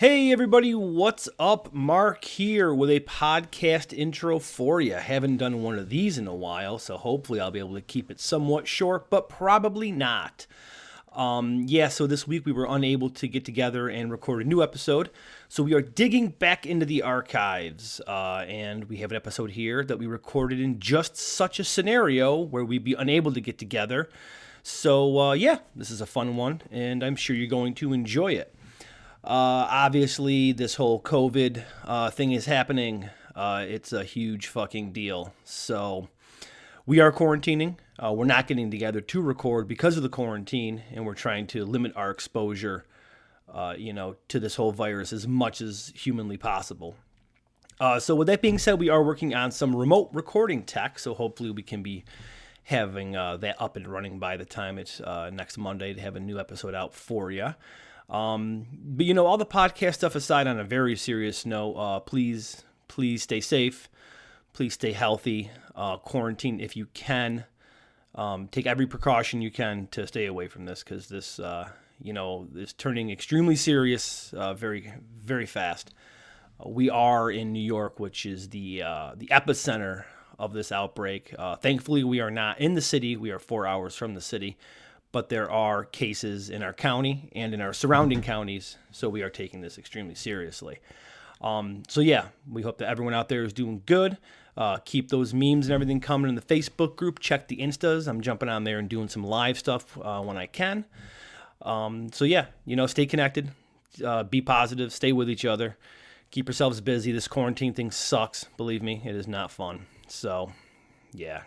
Hey everybody, what's up? Mark here with a podcast intro for you. Haven't done one of these in a while, so hopefully I'll be able to keep it somewhat short, but probably not. So this week we were unable to get together and record a new episode, so we are digging back into the archives, and we have an episode here that we recorded in just such a scenario where we'd be unable to get together. So this is a fun one, and I'm sure you're going to enjoy it. Obviously, this whole COVID thing is happening. It's a huge fucking deal. So we are quarantining. We're not getting together to record because of the quarantine, and we're trying to limit our exposure, to this whole virus as much as humanly possible. So with that being said, we are working on some remote recording tech, so hopefully we can be having that up and running by the time it's next Monday to have a new episode out for you. But all the podcast stuff aside, on a very serious note, please stay safe. Please stay healthy. Quarantine if you can. Take every precaution you can to stay away from this, because this, is turning extremely serious very, very fast. We are in New York, which is the epicenter of this outbreak. Thankfully, we are not in the city. We are 4 hours from the city. But there are cases in our county and in our surrounding counties, so we are taking this extremely seriously. We hope that everyone out there is doing good. Keep those memes and everything coming in the Facebook group. Check the Instas. I'm jumping on there and doing some live stuff when I can. Stay connected. Be positive. Stay with each other. Keep yourselves busy. This quarantine thing sucks. Believe me, it is not fun. So, yeah,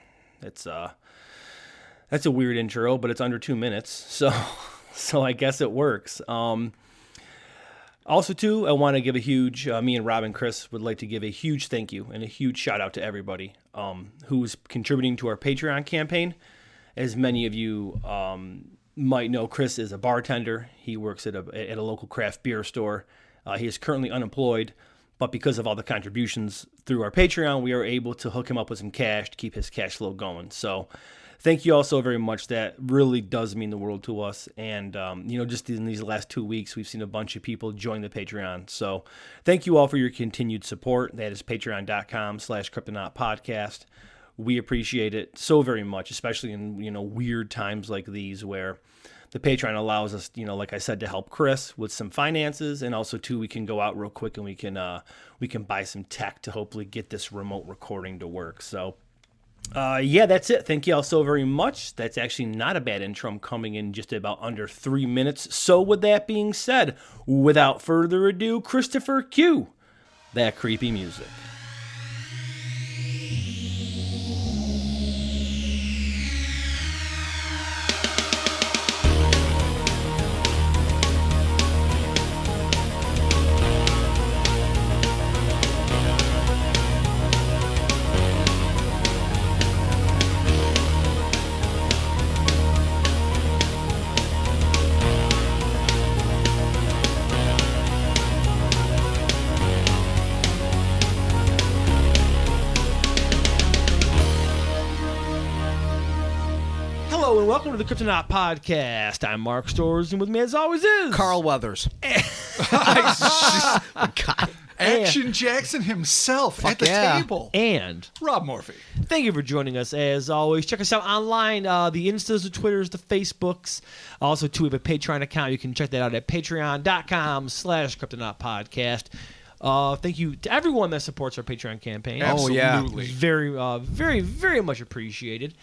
That's a weird intro, but it's under 2 minutes, so I guess it works. Also, too, I want to give a huge, me and Rob and Chris would like to give a huge thank you and a huge shout out to everybody who's contributing to our Patreon campaign. As many of you might know, Chris is a bartender. He works at a local craft beer store. He is currently unemployed, but because of all the contributions through our Patreon, we are able to hook him up with some cash to keep his cash flow going. So thank you all so very much. That really does mean the world to us. And, just in these last 2 weeks, we've seen a bunch of people join the Patreon. So thank you all for your continued support. That is patreon.com/cryptonautpodcast. We appreciate it so very much, especially in, weird times like these where the Patreon allows us, like I said, to help Chris with some finances. And also, too, we can go out real quick and we can buy some tech to hopefully get this remote recording to work. So that's it. Thank you all so very much. That's actually not a bad intro. I'm coming in just about under 3 minutes. So with that being said, without further ado, Christopher, cue that creepy music. Welcome to the Cryptonaut Podcast. I'm Mark Storrs, and with me, as always, is Carl Weathers. God. Action Jackson himself at the table. And Rob Morphy. Thank you for joining us, as always. Check us out online, the Instas, the Twitters, the Facebooks. Also, too, we have a Patreon account. You can check that out at patreon.com/cryptonautpodcast. Thank you to everyone that supports our Patreon campaign. Absolutely. Very, very, very much appreciated.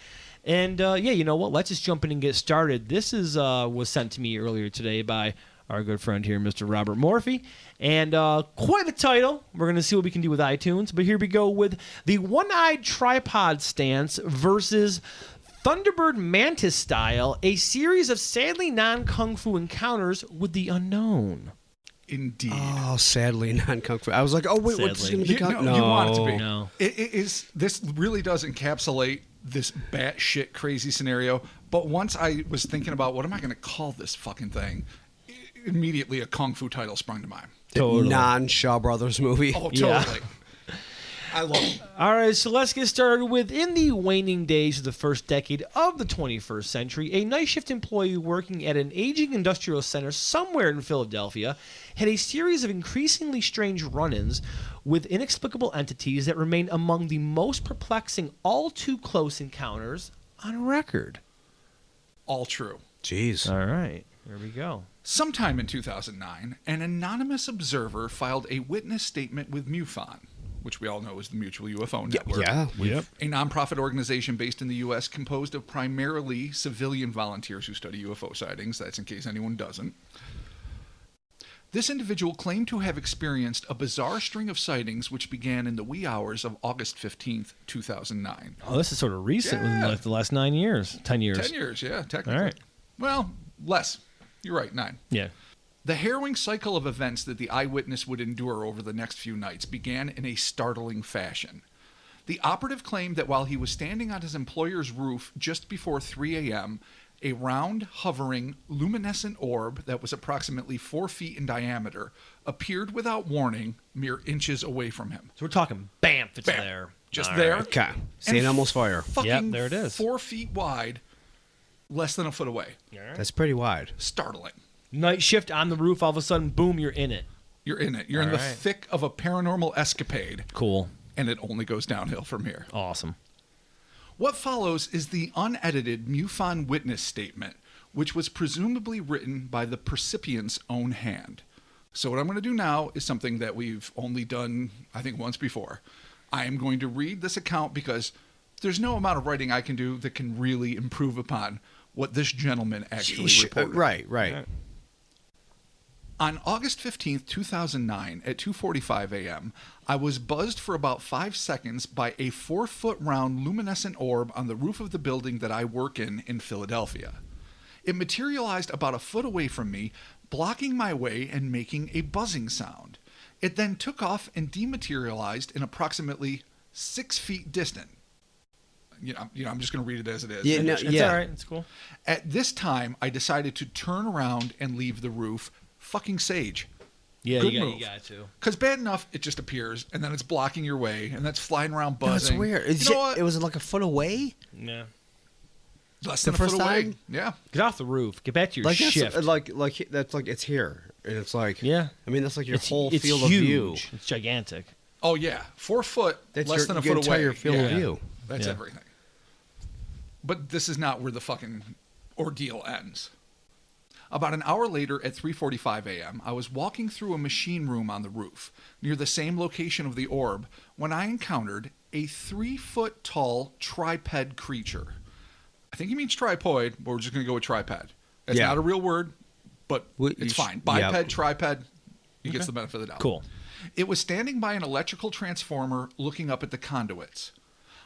And, you know what? Let's just jump in and get started. This was sent to me earlier today by our good friend here, Mr. Robert Morphy. And quite the title. We're going to see what we can do with iTunes. But here we go with the one-eyed tripod stance versus Thunderbird Mantis style, a series of sadly non-kung fu encounters with the unknown. Indeed. Oh, sadly non-kung fu. I was like, what's going to be kung fu? No, you want it to be. No. This really does encapsulate this batshit crazy scenario. But once I was thinking about what am I going to call this fucking thing, immediately a kung fu title sprung to mind. Totally. Non-Shaw Brothers movie. Oh, totally. I love it. All right, so let's get started with, in the waning days of the first decade of the 21st century, a night shift employee working at an aging industrial center somewhere in Philadelphia had a series of increasingly strange run-ins with inexplicable entities that remain among the most perplexing, all-too-close encounters on record. All true. Jeez. All right, here we go. Sometime in 2009, an anonymous observer filed a witness statement with MUFON, which we all know is the Mutual UFO Network. Yeah. Yep. A nonprofit organization based in the U.S. composed of primarily civilian volunteers who study UFO sightings. That's in case anyone doesn't. This individual claimed to have experienced a bizarre string of sightings which began in the wee hours of August 15th, 2009. Oh, this is sort of recent, within like the last 9 years, 10 years. 10 years, yeah, technically. All right. Well, less. You're right, 9. Yeah. The harrowing cycle of events that the eyewitness would endure over the next few nights began in a startling fashion. The operative claimed that while he was standing on his employer's roof just before 3 a.m., a round, hovering, luminescent orb that was approximately 4 feet in diameter appeared without warning mere inches away from him. So we're talking bam, it's Bam. there. Just All there. right. Okay. St. Elmo's fire. Fucking Yep, there it is. 4 feet wide, less than a foot away. All right. That's pretty wide. Startling. Night shift on the roof, all of a sudden, boom, you're in it. You're in it. You're in All the right. thick of a paranormal escapade, Cool. and it only goes downhill from here. Awesome. What follows is the unedited MUFON witness statement, which was presumably written by the percipient's own hand. So what I'm going to do now is something that we've only done, I think, once before. I am going to read this account because there's no amount of writing I can do that can really improve upon what this gentleman actually reported. Right. On August 15th, 2009, at 2:45 a.m., I was buzzed for about 5 seconds by a 4-foot round luminescent orb on the roof of the building that I work in Philadelphia. It materialized about a foot away from me, blocking my way and making a buzzing sound. It then took off and dematerialized in approximately 6 feet distant. I'm just going to read it as it is. Yeah, no, It's all right. It's cool. At this time, I decided to turn around and leave the roof. Fucking sage. Yeah, Good you move. got to. Because bad enough, it just appears, and then it's blocking your way, and that's flying around buzzing. That's weird. You know what? It was like a foot away? Yeah. Less the than a first foot away. time? Yeah. Get off the roof. Get back to your Like shift. that's like that's like it's here. And it's like Yeah. I mean that's like your whole it's field huge. of view. It's gigantic. Oh, yeah. 4 foot, That's less your than a foot away. entire field of Yeah. view. That's Yeah. everything. But this is not where the fucking ordeal ends. About an hour later at 3:45 a.m., I was walking through a machine room on the roof, near the same location of the orb, when I encountered a 3-foot tall triped creature. I think he means tripoid, but we're just going to go with triped. That's Yeah. not a real word, but it's fine. Biped, yeah. triped, he gets the benefit of the doubt. Cool. It was standing by an electrical transformer looking up at the conduits.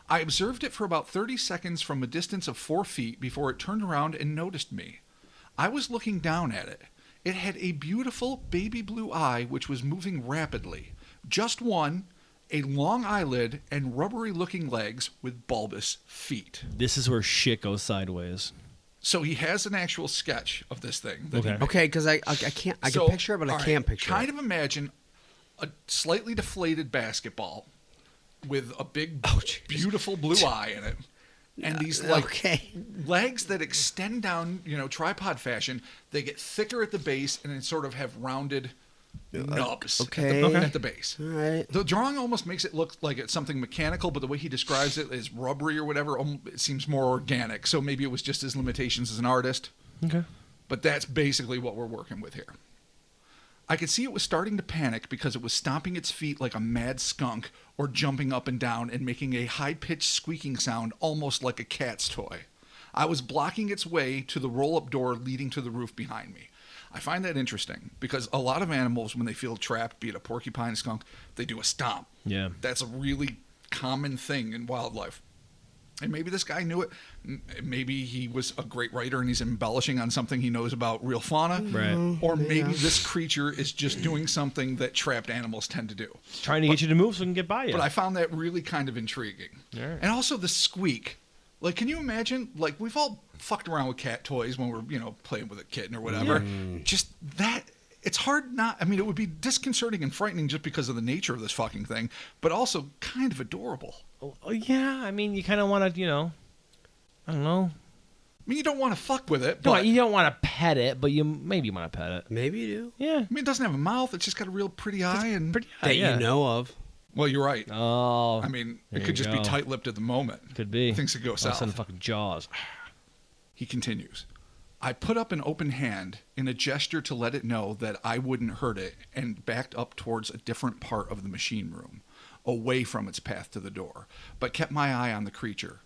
I observed it for about 30 seconds from a distance of 4 feet before it turned around and noticed me. I was looking down at it. It had a beautiful baby blue eye which was moving rapidly. Just one, a long eyelid, and rubbery-looking legs with bulbous feet. This is where shit goes sideways. So he has an actual sketch of this thing. That he Okay. made. Okay, because I can't I So, can picture it, but I all right, can't picture Kind it. of imagine a slightly deflated basketball with a big, jeez. beautiful blue eye in it, and these like Okay. legs that extend down, tripod fashion. They get thicker at the base and then sort of have rounded nubs okay. at the base. All right. The drawing almost makes it look like it's something mechanical, but the way he describes it is rubbery or whatever. It seems more organic. So maybe it was just his limitations as an artist. Okay. But that's basically what we're working with here. I could see it was starting to panic because it was stomping its feet like a mad skunk or jumping up and down and making a high-pitched squeaking sound almost like a cat's toy. I was blocking its way to the roll-up door leading to the roof behind me. I find that interesting because a lot of animals, when they feel trapped, be it a porcupine, a skunk, they do a stomp. Yeah. That's a really common thing in wildlife. And maybe this guy knew it. Maybe he was a great writer and he's embellishing on something he knows about real fauna. Right. Or maybe this creature is just doing something that trapped animals tend to do. Trying to get you to move so we can get by you. But I found that really kind of intriguing. All right. And also the squeak. Like, can you imagine? Like, we've all fucked around with cat toys when we're, playing with a kitten or whatever. Just that it's hard not. I mean, it would be disconcerting and frightening just because of the nature of this fucking thing, but also kind of adorable. Oh, yeah, I mean, you kind of want to, I don't know. I mean, you don't want to fuck with it, No, but you don't want to pet it, but you maybe want to pet it. Maybe you do. Yeah. I mean, it doesn't have a mouth. It's just got a real pretty eye. And Pretty That yeah. you know of. well, you're right. Oh. I mean, there it could you just go. be tight-lipped at the moment. Could be. Things could go All of a sudden, south. fucking jaws. He continues. I put up an open hand in a gesture to let it know that I wouldn't hurt it and backed up towards a different part of the machine room, away from its path to the door, but kept my eye on the creature.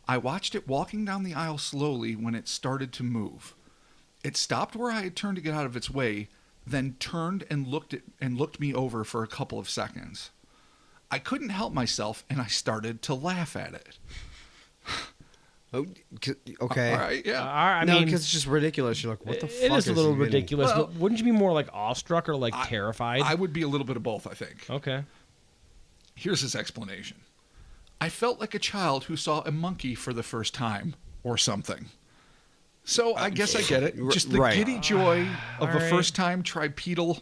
I watched it walking down the aisle slowly when it started to move. It stopped where I had turned to get out of its way, then turned and looked me over for a couple of seconds. I couldn't help myself, and I started to laugh at it. Oh, okay. All right, yeah. I No, mean, because it's just ridiculous. You're like, what the fuck? it is a little he getting? ridiculous, Well- but wouldn't you be more like awestruck or like terrified? I would be a little bit of both, I think. Okay. Here's his explanation. I felt like a child who saw a monkey for the first time, or something. So I guess I get it. Just the right. giddy joy of a Alright. first-time tripedal,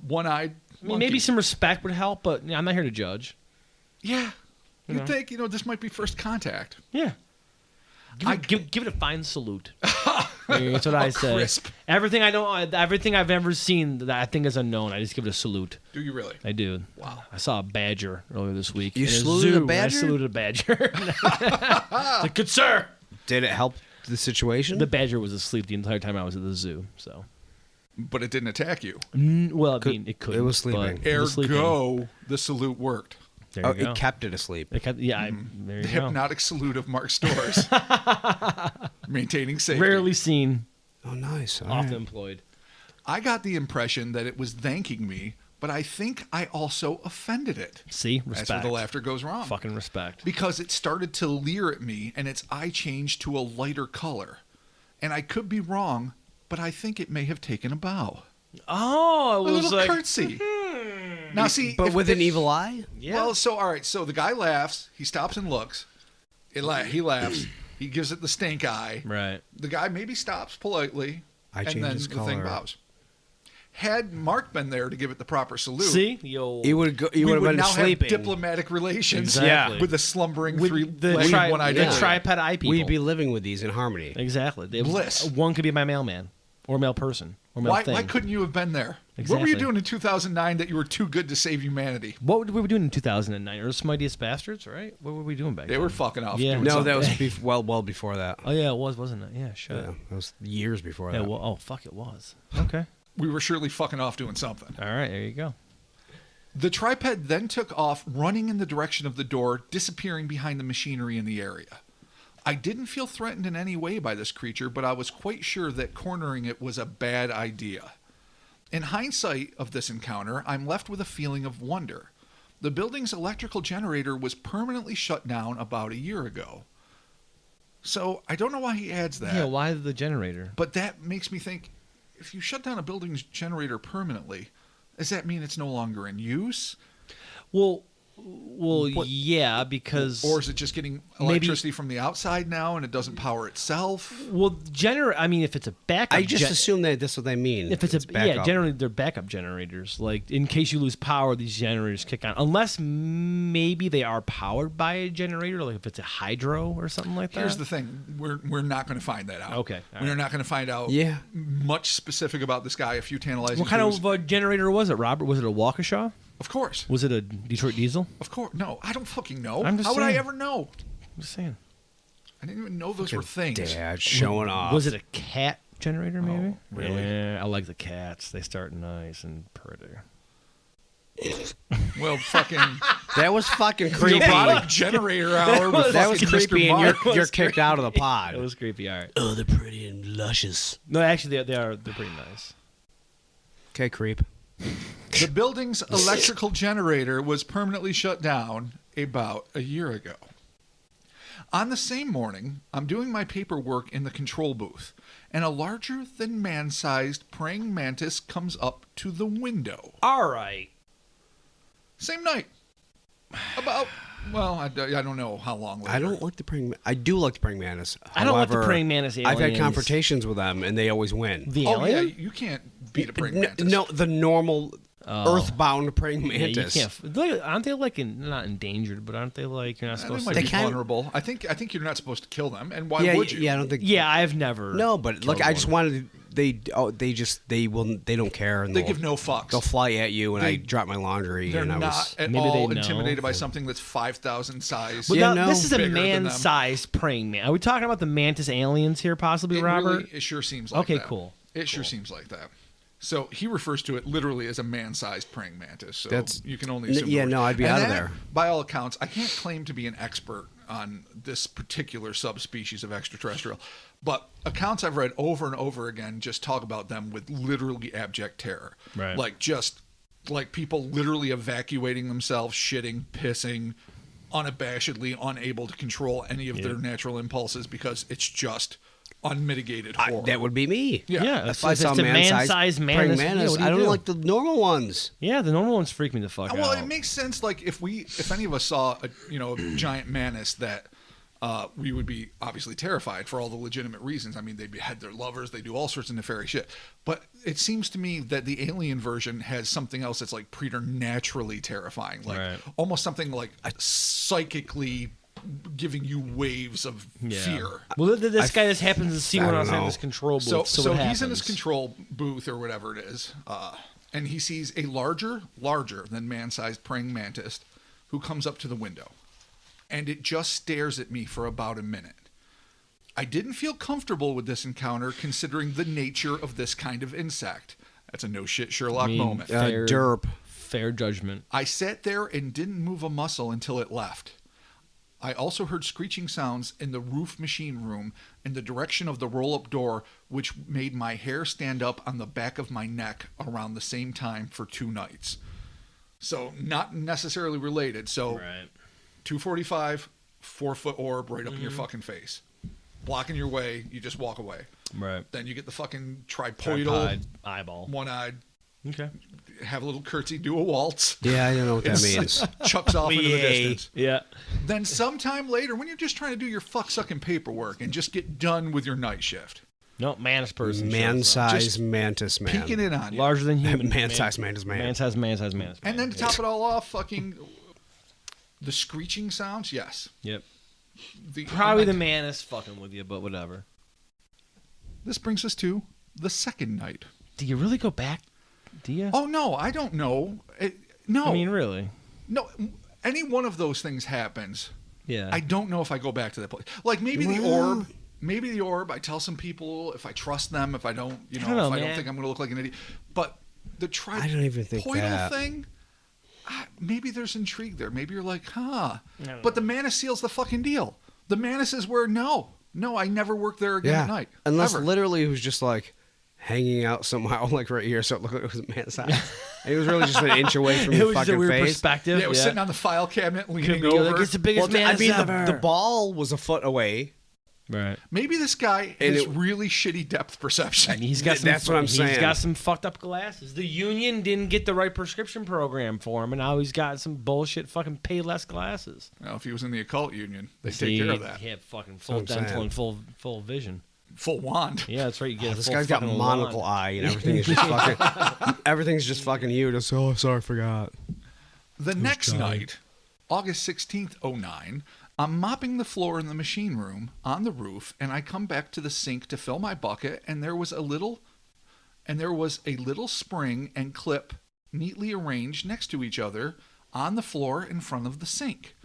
one-eyed I mean, monkey. maybe some respect would help, but I'm not here to judge. Yeah. You You'd know. think, this might be first contact. Yeah. Give it a fine salute. That's what I say. Crisp. Everything I know, everything I've ever seen that I think is unknown, I just give it a salute. Do you really? I do. Wow. I saw a badger earlier this week. You in saluted a zoo, and badger? I saluted a badger. It's like, good sir. Did it help the situation? The badger was asleep the entire time I was at the zoo. So, But it didn't attack you. well, I mean, it could. it was sleeping. It was sleeping. Ergo, the salute worked. There you Oh, go. it kept it asleep. It kept. Yeah, there you The go. hypnotic salute of Mark Stores. Maintaining safety. Rarely seen, Oh, nice. All often right. employed. I got the impression that it was thanking me, but I think I also offended it. See, That's respect. where the laughter goes wrong. Fucking respect. Because it started to leer at me and its eye changed to a lighter color. And I could be wrong, but I think it may have taken a bow. Oh, it A was little like, curtsy. Now see, But if- with an if- evil eye? yeah. Well, all right. So the guy laughs. He stops and looks. He laughs. He gives it the stink eye. right. The guy maybe stops politely, Eye and then changes the thing color. bows. Had Mark been there to give it the proper salute, See, yo, You would we have would been now sleeping. have diplomatic relations Exactly. with the slumbering with three-legged the one-eyed the area. tripod eye people. We'd be living with these in harmony. Exactly. Bliss. One could be my mailman or male person or male Why thing. couldn't you have been there? What were Exactly. you doing in 2009 that you were too good to save humanity? What were we doing in 2009? Or Smightiest Bastards, right? What were we doing back They then? were fucking off. Yeah. doing No, that something. was well before that. Oh, yeah, it was, wasn't it? Yeah, shut Yeah, that was years before Yeah, that. well, oh, fuck, it was. Okay. We were surely fucking off doing something. All right, there you go. The tripod then took off, running in the direction of the door, disappearing behind the machinery in the area. I didn't feel threatened in any way by this creature, but I was quite sure that cornering it was a bad idea. In hindsight of this encounter, I'm left with a feeling of wonder. The building's electrical generator was permanently shut down about a year ago. So I don't know why he adds that. Yeah, why the generator? But that makes me think, if you shut down a building's generator permanently, does that mean it's no longer in use? Well, What- yeah, because Or is it just getting Maybe- electricity from the outside now and it doesn't power itself? I mean, if it's a backup, I just assume that that's what they mean. if it's backup. generally they're backup generators. Like in case you lose power, these generators kick on. Unless maybe they are powered by a generator, like if it's a hydro or something like that. Here's the thing: we're not going to find that out. Okay, all we're right. not going to find out. Yeah. much specific about this guy. A few tantalizing. What kind clues. of generator was it, Robert? Was it a Waukesha? Of course, Was it a Detroit diesel? of course. No, I don't fucking know. I'm just How would I saying. ever know? I'm just saying. I didn't even know those were things. Dad showing off. Was it a cat generator, maybe? really? Yeah, I like the cats. They start nice and pretty. Well, fucking That was fucking creepy. robotic generator hour. With That was fucking Mr. creepy, and Mark. you're kicked out of the pod. It was creepy. All right. Oh, they're pretty and luscious. No, actually, they're pretty nice. Okay, creep. The building's electrical generator was permanently shut down about a year ago. On the same morning, I'm doing my paperwork in the control booth, and a larger-than-man-sized praying mantis comes up to the window. All right. Same night. I don't know how long later. I don't like the praying. I do like the praying mantis. I don't like the However, praying mantis I've had aliens. confrontations with them, and they always win. The Oh, yeah, alien? you can't beat a praying mantis. No, the normal earthbound praying mantis. Yeah, you can't. Aren't they like not endangered, but aren't they like you're not supposed They to? might be vulnerable. I think you're not supposed to kill them, and why would you? Yeah, I don't think. Yeah, I've never. No, but look, I just wanted. They don't care, and they give no fucks. They'll fly at you, and I drop my laundry. They're and not at all intimidated by something that's 5,000 size. Well, Yeah, this is a bigger than them. man-sized praying man. Are we talking about the mantis aliens here, possibly, Robert? It sure seems like that. Okay, cool. It sure seems like that. So he refers to it literally as a man-sized praying mantis. So you can only assume. Yeah, no, I'd be out of there. By all accounts, I can't claim to be an expert on this particular subspecies of extraterrestrial, but accounts I've read over and over again just talk about them with literally abject terror. Right. Like people literally evacuating themselves, shitting, pissing, unabashedly unable to control any of their natural impulses because it's just unmitigated horror. That would be me. Yeah, if I saw a man-sized praying mantis, I don't like the normal ones. Yeah, the normal ones freak me the fuck out. Well, it makes sense. Like if any of us saw a giant mantis, that we would be obviously terrified for all the legitimate reasons. I mean, they behead their lovers, they do all sorts of nefarious shit. But it seems to me that the alien version has something else that's like preternaturally terrifying, like almost something like psychically giving you waves of fear. Well, this guy just happens to see one outside this control booth. So he's in his control booth or whatever it is, and he sees a larger than man-sized praying mantis who comes up to the window, and it just stares at me for about a minute. I didn't feel comfortable with this encounter considering the nature of this kind of insect. That's a no shit Sherlock moment. Derp. Fair judgment. I sat there and didn't move a muscle until it left. I also heard screeching sounds in the roof machine room in the direction of the roll-up door, which made my hair stand up on the back of my neck around the same time for 2 nights. So not necessarily related. So 245, 4-foot orb right up in your fucking face. Blocking your way, you just walk away. Right. Then you get the fucking tripod eyeball. One-eyed. Okay. Have a little curtsy, do a waltz. Yeah, I don't know what that means. Chucks off into the distance. Yeah. Then sometime later, when you're just trying to do your fuck-sucking paperwork and just get done with your night shift. No, mantis person. Man-sized mantis man. Peeking in on you. Larger than human. Man-sized mantis man. Man-sized mantis man. And then to top it all off, fucking the screeching sounds, yes. Yep. Probably the mantis fucking with you, but whatever. This brings us to the second night. Do you really go back? Do you? Oh, no, I don't know. No. I mean, really? No, any one of those things happens. Yeah. I don't know if I go back to that place. Like maybe the orb. Maybe the orb. I tell some people if I trust them. If I don't, if I don't think I'm going to look like an idiot. But the I don't even think that thing. Maybe there's intrigue there. Maybe you're like, But the mantis seals the fuking deal. The mantis is where no, I never work there again at night. Unless ever. literally it was just like hanging out somehow, like right here, so it looked like it was a man's size. And it was really just an inch away from your fucking face. It was a weird face. perspective. Yeah, it was sitting on the file cabinet, leaning over. Like, it's the biggest mantis ever. The ball was a foot away. Right. Maybe this guy has really shitty depth perception. And he's got that's what I'm saying. He's got some fucked up glasses. The union didn't get the right prescription program for him, and now he's got some bullshit fucking pay less glasses. Well, if he was in the occult union, they take care of that. He had fucking full dental and full vision. Full wand. Yeah, that's right. You get this guy's got monocle eye, and everything is just fucking. Everything's just fucking you. Just sorry, I forgot. The next night, August 16th, 2009. I'm mopping the floor in the machine room on the roof, and I come back to the sink to fill my bucket, and there was a little spring and clip neatly arranged next to each other on the floor in front of the sink.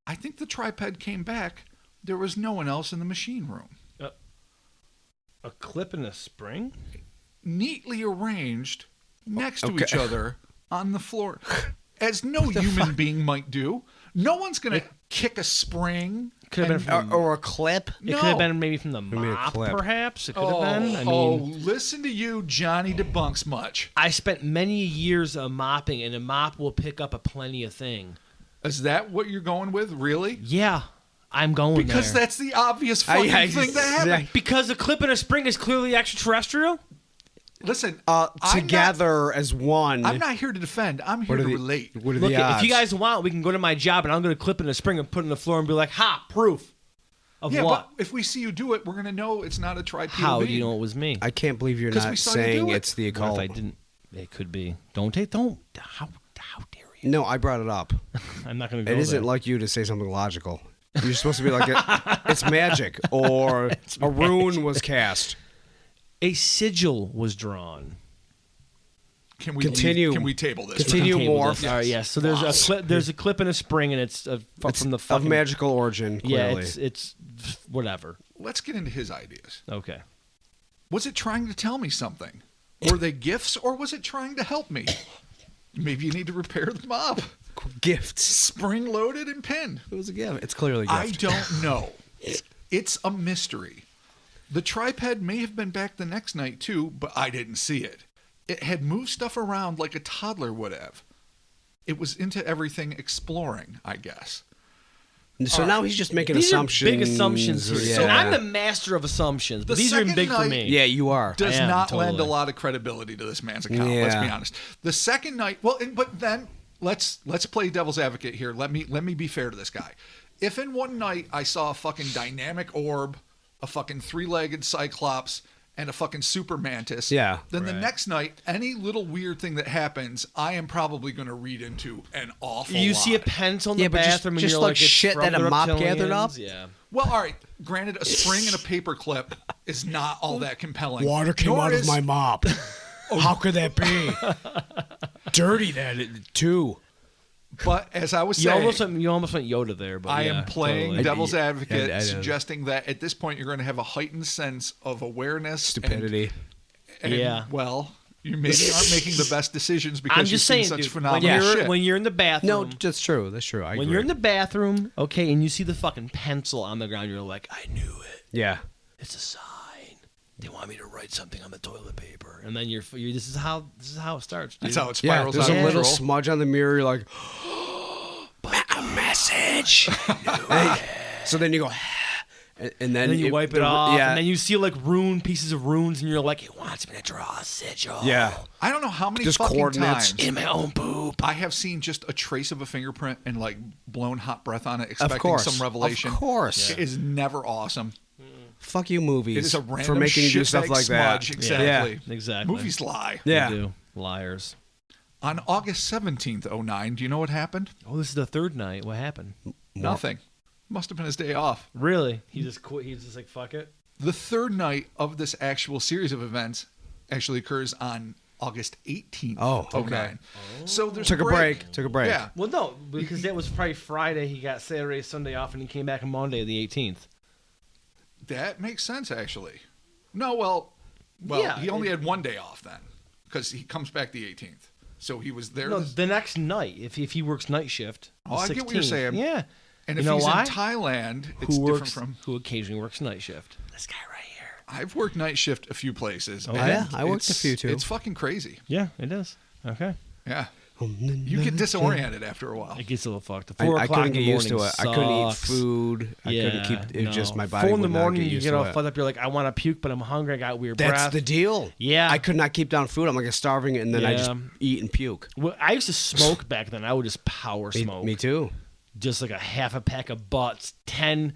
I think the tripod came back. There was no one else in the machine room. A clip and a spring? Neatly arranged next to each other on the floor, as no human being might do. No one's going to kick a spring. Could have been or a clip. It could have been maybe from the mop, perhaps. It could have been. I mean, listen to you, Johnny debunks much. I spent many years of mopping, and a mop will pick up a plenty of thing. Is that what you're going with, really? Yeah, I'm going because there. That's the obvious fucking thing that happened. Because a clip and a spring is clearly extraterrestrial? Listen, together as one. I'm not here to defend. I'm here to relate. What are Look, the odds? if you guys want, we can go to my job and I'm going to clip in a spring and put it in the floor and be like, ha, proof. Of Yeah, what? but if we see you do it, we're going to know it's not a tri-POV. How do you know it was me? I can't believe you're 'Cause we not saw you saying do it. it's the What occult. if I didn't? It could be. Don't. How dare you? No, I brought it up. I'm not going to go It isn't there. like you to say something logical. You're supposed to be like, it's magic, or a rune was cast. A sigil was drawn. Can we Continue. Can we table this? Continue. Table more. this. All right, yes. So there's a clip. There's a clip and a spring, and it's from the Of fucking magical origin, Yeah, clearly. it's whatever. Let's get into his ideas. Okay. Was it trying to tell me something? Were they gifts, or was it trying to help me? Maybe you need to repair the mob. Gifts. Spring-loaded and pinned. It was a gift. It's clearly a gift. I don't know. It's a mystery. The tripod may have been back the next night, too, but I didn't see it. It had moved stuff around like a toddler would have. It was into everything exploring, I guess. So now he's just making These assumptions. are big assumptions here. Yeah. So I'm the master of assumptions, but The these are even second big for night- me. Yeah, you are. Does I am, not lend a totally. lot of credibility to this man's account. Let's be Yeah. honest. The second night, but then let's play devil's advocate here. Let me be fair to this guy. If in one night I saw a fucking dynamic orb, a fucking three-legged cyclops, and a fucking super mantis, Yeah. then the Right. next night, any little weird thing that happens, I am probably going to read into an awful You lot. see a pencil in the Yeah, but bathroom, and just you're like like, it's shit from that the a mop gathered reptilians. up? Yeah. Well, all right. Granted, a spring and a paper clip is not all that compelling. Water came Nor out of is- my mop. How could that be? Dirty that too. But as I was You saying, almost went Yoda there, but I yeah, am playing totally. devil's I advocate, don't. suggesting that at this point you're going to have a heightened sense of awareness, Stupidity. and Yeah. well, you maybe aren't making the best decisions because I'm just you've saying, seen such dude, phenomenal shit. when you're in the bathroom, No, that's true. That's true. I when agree. you're in the bathroom, okay, and you see the fucking pencil on the ground, you're like, I knew it. Yeah. It's a sign. They want me to write something on the toilet paper, and then you're this is how it starts. Dude. That's how it Yeah, spirals there's out a of little control. smudge on the mirror. You're like, A message. so then you go, and then And then you wipe it off, Yeah. and then you see like pieces of runes, and you're like, it wants me to draw a sigil. yeah. I don't know how many Just fucking coordinates. times in my own poop. I have seen just a trace of a fingerprint and like blown hot breath on it, Of expecting course. some revelation. Of course. It is never awesome. Fuck you, movies. It is a random for making you do stuff shitbag like smudge. that. Exactly. Yeah, exactly. Movies lie. Yeah. They do. Liars. On August 17th, 09, do you know what happened? Oh, this is the third night. What happened? Nothing. Must have been his day off. Really? He just quit. He's just like, fuck it. The third night of this actual series of events actually occurs on August 18th. Oh, of okay. 09. So there's Took a break. Took a break. Yeah. Well, no, because that was probably Friday. He got Saturday, Sunday off, and he came back on Monday, the 18th. That makes sense, actually. No, well, Yeah, he only had one day off then, because he comes back the 18th. So he was there. No, the next night, if he works night shift. Oh, the I get what you're 16th. saying. Yeah. and you if know he's why? in Thailand, it's Who different works? from. Who occasionally works night shift? This guy right here. I've worked night shift a few places. Oh, and yeah? I worked a it's- few, too. It's fucking crazy. Yeah, it is. Okay. Yeah. You get disoriented after a while. It gets a little fucked. I, 4 I o'clock couldn't in the get used to morning it. I couldn't eat sucks. food. I couldn't keep. It was just my body. 4 in the would not morning, get you used get to all it. fucked up. You're like, I want to puke, but I'm hungry. I got weird That's breath. the deal. Yeah. I could not keep down food. I'm like starving, and then I just Yeah. eat and puke. Well, I used to smoke back then. I would just power smoke. Me too. Just like a half a pack of butts, 10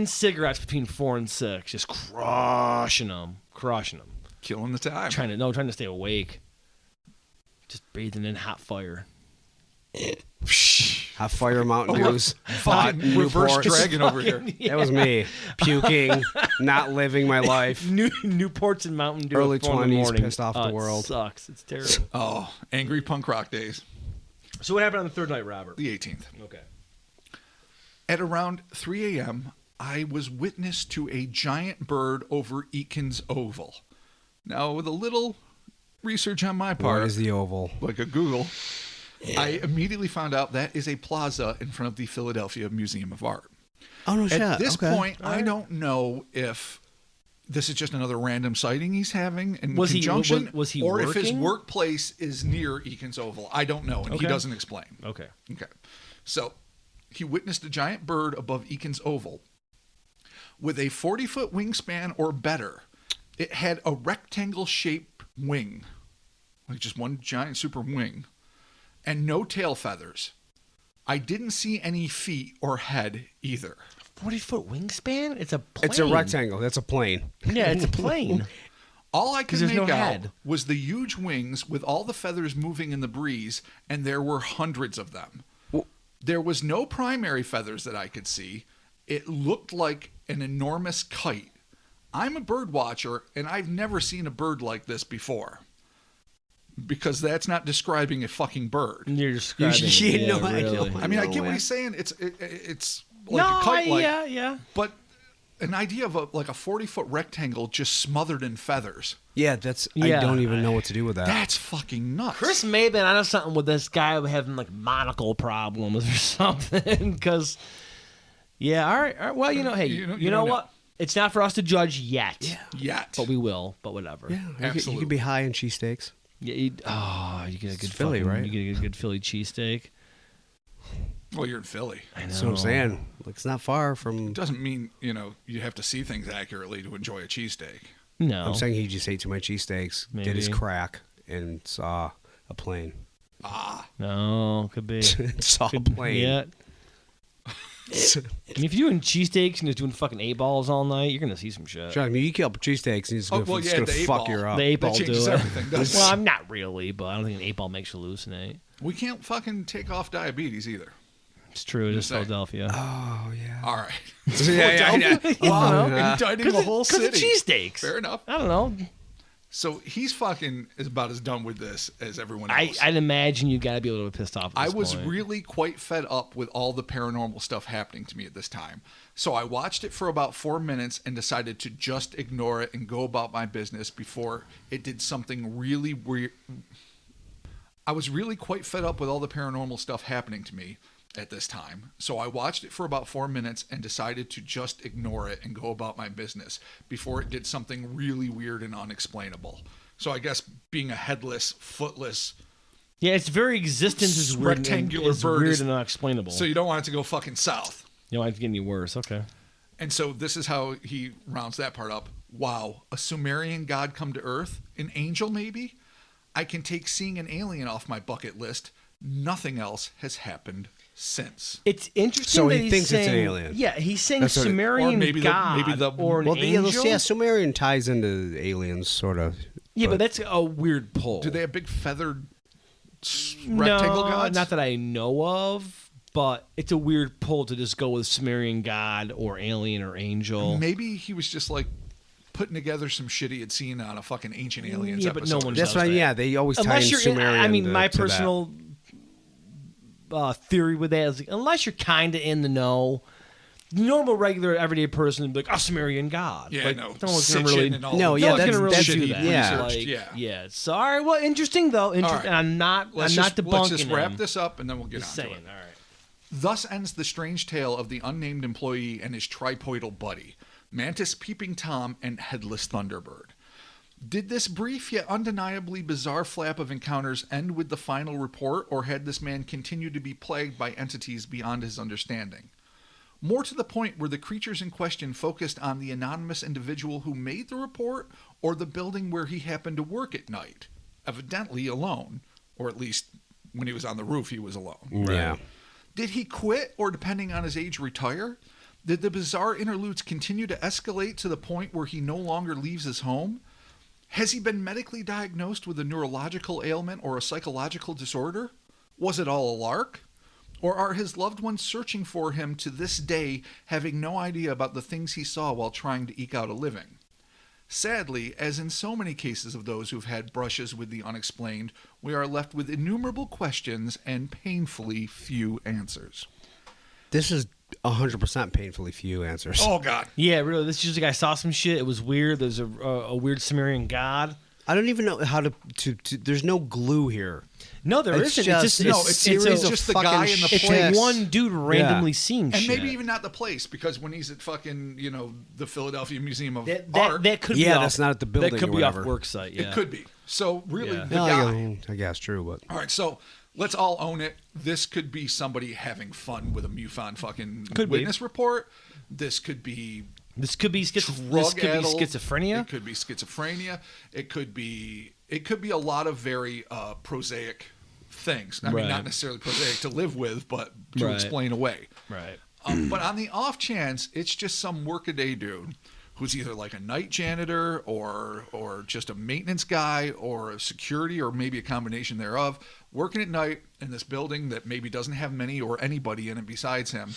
cigarettes between 4 and 6, just crushing them. Killing the time. Trying to stay awake. Just breathing in hot fire. Have fire Mountain Dews. Hot Fucking reverse Newports. dragon over here. That was me. Puking, not living my life. Newports and Mountain Dew. Early at 4 in the 20s, morning. pissed off the It world. sucks. It's terrible. Oh, angry punk rock days. So what happened on the third night, Robert? The 18th. Okay. At around 3 a.m., I was witness to a giant bird over Eakins Oval. Now, with a little research on my part, What is the oval? like a Google, I immediately found out that is a plaza in front of the Philadelphia Museum of Art. Oh no, shit. At this Okay. point, I don't know if this is just another random sighting he's having in Was he- conjunction, was he or if his working? workplace is near Eakins Oval. I don't know, and he Okay. doesn't explain. Okay. Okay. So he witnessed a giant bird above Eakins Oval with a 40-foot wingspan or better. It had a rectangle-shaped wing, like just one giant super wing, and no tail feathers. I didn't see any feet or head either. 40-foot wingspan? It's a plane. It's a rectangle. That's a plane. Yeah, it's a plane. All I could there's make no out head. was the huge wings with all the feathers moving in the breeze, and there were hundreds of them. There was no primary feathers that I could see. It looked like an enormous kite. I'm a bird watcher, and I've never seen a bird like this before. Because that's not describing a fucking bird. You're describing Yeah, no, I really. know. I mean, I get what man. he's saying. It's like a kite, yeah. But an idea of a 40-foot rectangle just smothered in feathers. Yeah, that's. Yeah. I don't even know what to do with that. That's fucking nuts. Chris may have been onto something with this guy having like monocle problems or something. Because, yeah, all right. Well, hey, You you know don't what? know. It's not for us to judge yet. Yeah. Yet. But we will. But whatever. Yeah, you Absolutely. could be high in cheesesteaks. Yeah. You get a good Philly, right? You get a good Philly cheesesteak. Well, you're in Philly. I know. That's what I'm saying. Like, it's not far from. It doesn't mean, you have to see things accurately to enjoy a cheesesteak. No. I'm saying he just ate too many cheesesteaks, did his Maybe. crack, and saw a plane. No, could be. Saw a plane. Yeah. I mean, if you're doing cheesesteaks and just doing fucking 8-balls all night, you're gonna see some shit. Sure, I mean, you kill cheesesteaks and it's gonna, well, it's yeah, gonna the fuck 8-ball. you up. The 8-ball That do changes it. everything, doesn't it? Well, I'm not really, but I don't think an 8-ball makes you hallucinate. We can't fucking take off diabetes either. It's true. It is saying. Philadelphia. Oh, yeah. All right. yeah. Wow, know. indicting the whole Because of city. cheesesteaks. Fair enough. I don't know. So he's fucking is about as done with this as everyone else. I'd imagine you got to be a little bit pissed off at I this was point. really quite fed up with all the paranormal stuff happening to me at this time. So I watched it for about 4 minutes and decided to just ignore it and go about my business before it did something really weird. I was really quite fed up with all the paranormal stuff happening to me at this time. So I watched it for about 4 minutes and decided to just ignore it and go about my business before it did something really weird and unexplainable. So I guess being a headless, footless, Yeah, its very existence is weird. rectangular is bird weird is- and unexplainable. so you don't want it to go fucking south. You know, it's getting any worse. Okay. And so this is how he rounds that part up. Wow, a Sumerian god come to Earth? An angel, maybe? I can take seeing an alien off my bucket list. Nothing else has happened since. It's interesting. So that he he's thinks it's an saying- alien. Yeah, he's saying That's what it- Sumerian or maybe the- god maybe the- or an Well, angel. yeah, Sumerian ties into aliens, sort of. Yeah, but that's a weird pull. Do they have big feathered rectangle no, gods? not that I know of, but it's a weird pull to just go with Sumerian god or alien or angel. Maybe he was just like putting together some shit he had seen on a fucking Ancient Aliens Yeah, but no episode. one That's does why, that. yeah, they always tie in Unless you're, Sumerian. I mean, to- my to that. personal theory with that is, like, unless you're kind of in the know, the normal, regular, everyday person would be like, "Oh, Sumerian god." Yeah, like, no. No one's gonna Sitchin really. and all No, the yeah, no one's that's- gonna really that's- do shit he that. yeah. researched, Like, yeah. yeah. So, all right. Well, interesting though. All right. And I'm not Let's debunking just wrap him. this up and then we'll get Just on saying. to it. All right. Thus ends the strange tale of the unnamed employee and his tripoidal buddy, Mantis, Peeping Tom, and Headless Thunderbird. Did this brief yet undeniably bizarre flap of encounters end with the final report, or had this man continued to be plagued by entities beyond his understanding? More to the point, were the creatures in question focused on the anonymous individual who made the report, or the building where he happened to work at night? Evidently alone, or at least when he was on the roof, he was alone. Yeah. Did he quit, or depending on his age, retire? Did the bizarre interludes continue to escalate to the point where he no longer leaves his home? Has he been medically diagnosed with a neurological ailment or a psychological disorder? Was it all a lark? Or are his loved ones searching for him to this day, having no idea about the things he saw while trying to eke out a living? Sadly, as in so many cases of those who've had brushes with the unexplained, we are left with innumerable questions and painfully few answers. This is 100% painfully few answers. Oh, God. Yeah, really. This is just like I saw some shit. It was weird. There's a weird Sumerian god. I don't even know how to there's no glue here. No, there It's isn't. just- It's no, just it's it's series a- of just the fucking guy in the it's place. one dude randomly seeing And shit. maybe even not the place, because when he's at fucking, the Philadelphia Museum of that, Art, that could be Yeah, off, that's not at the building That could or be off whatever. work site. Yeah. it could be. So really, Yeah. the No, guy. I guess true, but All right, so let's all own it. This could be somebody having fun with a MUFON fucking Could be. witness report. This could be This could be drug-addled. schizophrenia. It could be schizophrenia. It could be a lot of very prosaic things. I mean, Right. not necessarily prosaic to live with, but to Right. explain away. Right. But on the off chance, it's just some workaday dude who's either like a night janitor or just a maintenance guy or a security or maybe a combination thereof, working at night in this building that maybe doesn't have many or anybody in it besides him,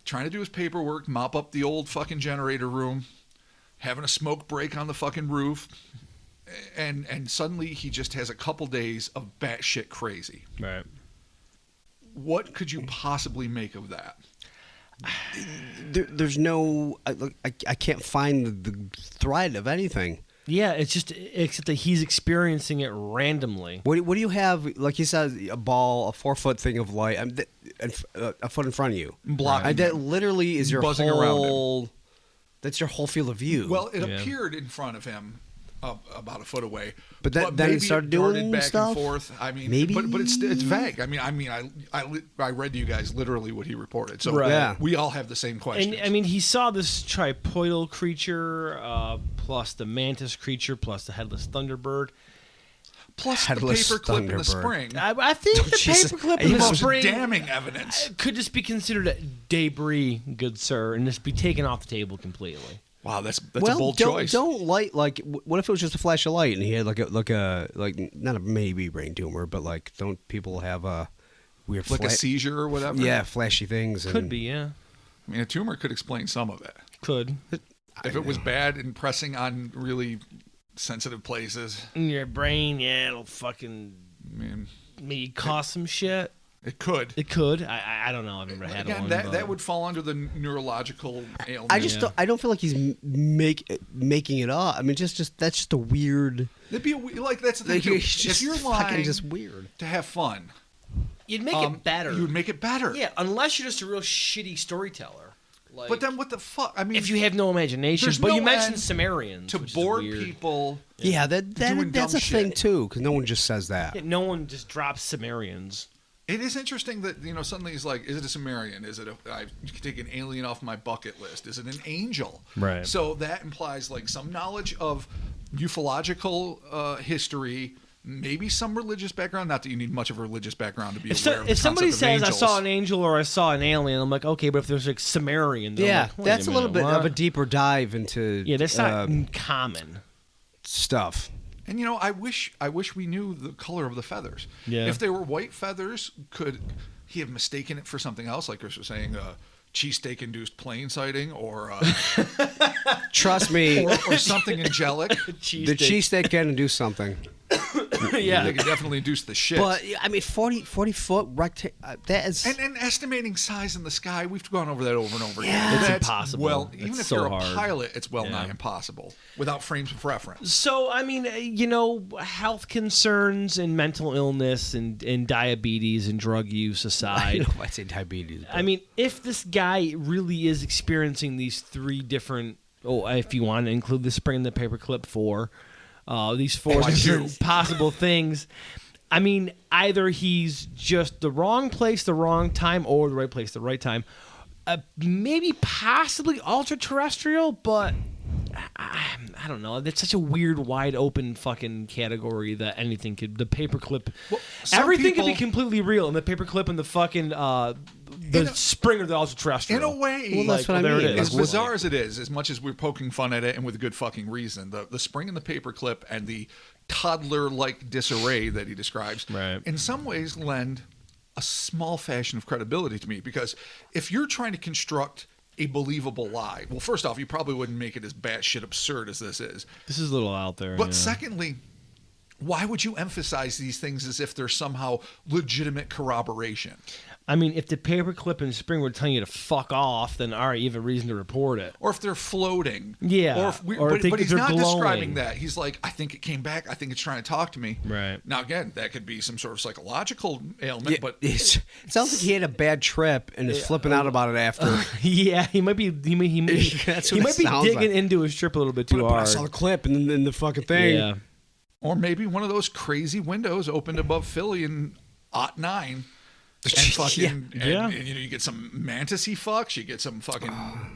trying to do his paperwork, mop up the old fucking generator room, having a smoke break on the fucking roof, and suddenly he just has a couple days of batshit crazy. Right. What could you possibly make of that? There's no. I can't find the thread of anything. Yeah, it's just except that he's experiencing it randomly. What do you have? Like you said, a ball, a 4-foot thing of light, a foot in front of you. Blocking That him. literally is your Buzzing around whole. That's your whole field of view. Well, it Yeah. appeared in front of him about a foot away. But then it maybe started darted doing back stuff? and forth. I mean, Maybe? but it's vague. I read to you guys literally what he reported. So Right. Yeah. we all have the same questions. And I mean, he saw this tripoidal creature, plus the mantis creature, plus the headless Thunderbird. plus Headless the paperclip in the Thunderbird. spring. I think the Jesus. paperclip Are in you the most spring damning evidence. could just be considered debris, good sir, and just be taken off the table completely. Wow, that's a well, bold don't, choice. Don't light like. What if it was just a flash of light and he had like not a maybe brain tumor, but like don't people have a weird like a seizure or whatever. Yeah, flashy things. Could be, yeah. I mean, a tumor could explain some of it. Could. If it was bad and pressing on really sensitive places, In your brain, yeah, it'll fucking I mean, maybe cause some shit. it could. It could. I don't know. I've never had Again, one. that but- would fall under the neurological ailment. I just Yeah. don't, I don't feel like he's making it up. I mean, just that's just a weird. It'd be like that's the thing. Like, Too. it's just If you're fucking lying just weird. to have fun, You'd make it better. You would make it better. Yeah, unless you're just a real shitty storyteller. Like, But then what the fuck? I mean, if you have no imagination, there's but no you mentioned end Sumerians to which is bored weird. people. Yeah, doing that's dumb a thing shit. too, because no one just says that. Yeah, no one just drops Sumerians. It is interesting that suddenly he's like, is it a Sumerian? Is it I can take an alien off my bucket list? Is it an angel? Right. So that implies like some knowledge of ufological history, maybe some religious background. Not that you need much of a religious background to be aware of the If somebody concept of says I angels. saw an angel or I saw an alien, I'm like, okay, but if there's like Sumerian, then I'm Yeah, like, wait that's a little minute, bit of what? a deeper dive into. Yeah, that's not common. stuff. And I wish we knew the color of the feathers. Yeah. If they were white feathers, could he have mistaken it for something else, like Chris was saying, cheesesteak-induced plane sighting, or Trust me, or something angelic? the cheesesteak can do something. Yeah. They could definitely induce the shit. But I mean, 40 foot rectangle. That is. And estimating size in the sky, we've gone over that over and over again. Yeah. It's That's impossible. Well, It's even if so you're hard. a pilot, it's well nigh Yeah. impossible without frames of reference. So, I mean, health concerns and mental illness and diabetes and drug use I aside, know if I say diabetes. I mean, if this guy really is experiencing these three different, if you want to include the spring and the paperclip these four I do. different possible things, I mean, either he's just the wrong place, the wrong time, or the right place, the right time. Maybe possibly ultra-terrestrial, but I don't know. That's such a weird, wide open fucking category that anything could. The paperclip, some everything could be people- completely real, and the paperclip and the fucking the spring of the ultra-terrestrial. In a way, Well, that's what I there it mean. is. as bizarre as it is, as much as we're poking fun at it and with good fucking reason, the spring and the paperclip and the toddler-like disarray that he describes, Right. in some ways lend a small fashion of credibility to me, because if you're trying to construct a believable lie, well, first off, you probably wouldn't make it as batshit absurd as this is. This is a little out there. But yeah. secondly, why would you emphasize these things as if they're somehow legitimate corroboration? I mean, if the paperclip and spring were telling you to fuck off, then all right, you have a reason to report it. Or if they're floating. Yeah. Or if we, Or but, if but he's they're not glowing. describing that. He's like, I think it came back. I think it's trying to talk to me. Right. Now, again, that could be some sort of psychological ailment, but it sounds like he had a bad trip and is flipping out about it after. Yeah, he might be. He That's might what it be sounds digging like. into his strip a little bit too But I hard. saw the clip and then the fucking thing. Yeah. or maybe one of those crazy windows opened above Philly in '09. And fucking, Yeah. And, you get some mantis-y fucks, you get some fucking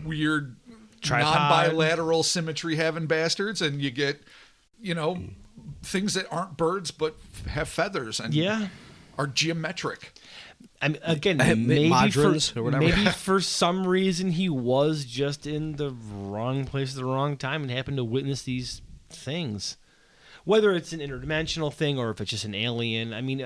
weird Tripod. non-bilateral symmetry having bastards, and you get, things that aren't birds but have feathers and are geometric. I mean, again, Modrons or whatever. maybe for some reason he was just in the wrong place at the wrong time and happened to witness these things. Whether it's an interdimensional thing or if it's just an alien, I mean,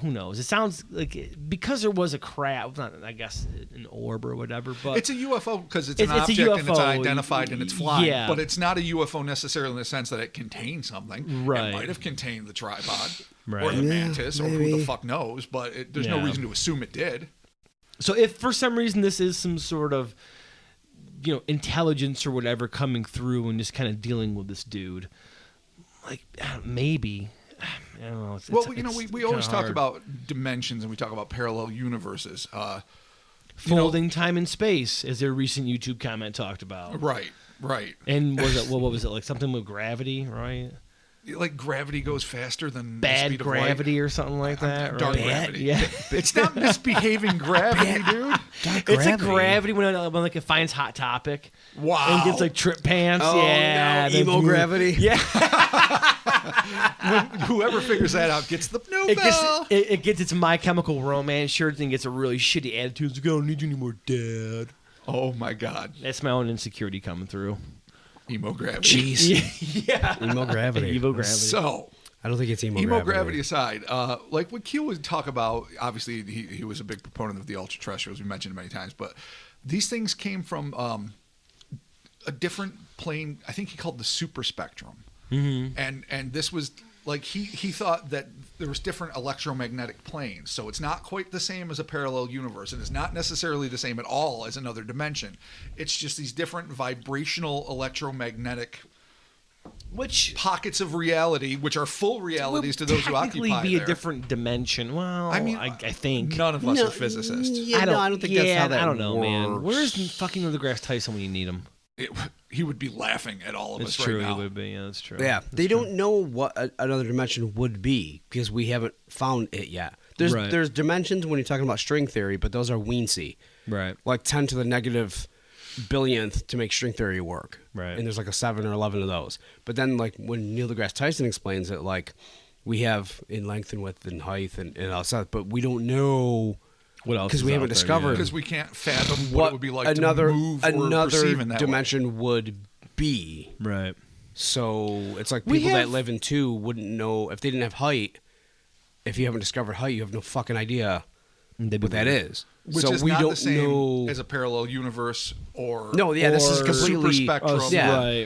who knows? It sounds like because there was a crab, not I guess an orb or whatever, but it's a UFO because it's an object and it's identified and it's flying. Yeah. But it's not a UFO necessarily in the sense that it contains something. Right. It might have contained the tripod Right. or the Yeah, mantis or who maybe. the fuck knows. But there's no Yeah. reason to assume it did. So if for some reason this is some sort of, intelligence or whatever coming through and just kind of dealing with this dude, like maybe. I don't know. We always talk about dimensions and we talk about parallel universes. Folding time and space, as their recent YouTube comment talked about. Right. And what was it, like something with gravity, right? Like gravity goes faster than the Bad speed of gravity or something like that. Dark right? gravity. Yeah. It's not misbehaving gravity, dude. It's a gravity when like it finds Hot Topic. Wow. And gets like trip pants. Oh, yeah. no, emo gravity. Yeah. Whoever figures that out gets the Nobel. It gets its My Chemical Romance shirt and gets a really shitty attitude. It's like, I don't need you anymore, Dad. Oh my God. That's my own insecurity coming through. Emo gravity. Jeez. Yeah. Emo gravity. Evo gravity. So, I don't think it's emo gravity aside, like what Q would talk about, obviously he was a big proponent of the ultra terrestrials, we mentioned many times, but these things came from a different plane. I think he called the super spectrum. Mm-hmm. And this was like he thought that there was different electromagnetic planes, so it's not quite the same as a parallel universe, and it's not necessarily the same at all as another dimension. It's just these different vibrational electromagnetic pockets of reality, which are full realities to those who technically occupy be there. a different dimension. Well, I mean, I think none of us are physicists. Yeah, I don't think that's how that I don't know, works. man. Where's fucking Neil deGrasse Tyson when you need him? He would be laughing at all of It's us true, right now. he would be. Yeah, that's true. Yeah, they don't know what another dimension would be because we haven't found it yet. There's dimensions when you're talking about string theory, but those are weensy. Right. Like 10 to the negative billionth to make string theory work. Right. And there's like a 7 or 11 of those. But then like when Neil deGrasse Tyson explains it, like we have in length and width and height and all that, but we don't know what else? Because we haven't discovered Because we can't fathom what it would be like another to move or perceive in that dimension way. would be. Right. So it's like people that live in 2 wouldn't know if they didn't have height. If you haven't discovered height, you have no fucking idea what that is. Which so is we not don't the same know as a parallel universe or this is completely super spectrum.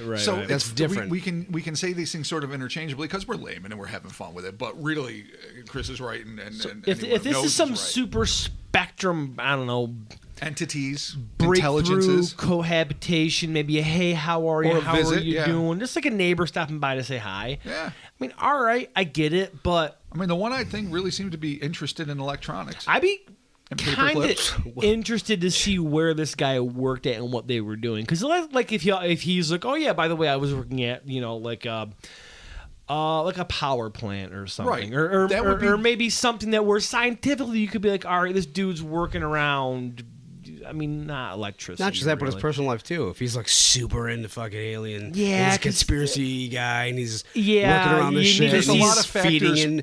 Right. So that's different. We can say these things sort of interchangeably because we're laymen and we're having fun with it. But really, Chris is right, and if anyone this knows is some right. super spectrum, I don't know, entities, breakthrough intelligences, cohabitation, maybe a hey, how are you? Or a How visit, are you yeah. doing? Just like a neighbor stopping by to say hi. Yeah. I mean, all right, I get it, but I mean, the one-eyed thing really seemed to be interested in electronics. I'd be And paper kind clips. of interested to see where this guy worked at and what they were doing. Because like if he's like, oh yeah, by the way, I was working at like a power plant or something, Right. or maybe something that where scientifically you could be like, all right, this dude's working around. I mean, not electricity. Not just that, but his really. personal life too. If he's like super into fucking alien, Yeah, he's a 'cause- conspiracy guy, and he's Yeah, working around this you shit. need to There's a see lot his of feeding factors in.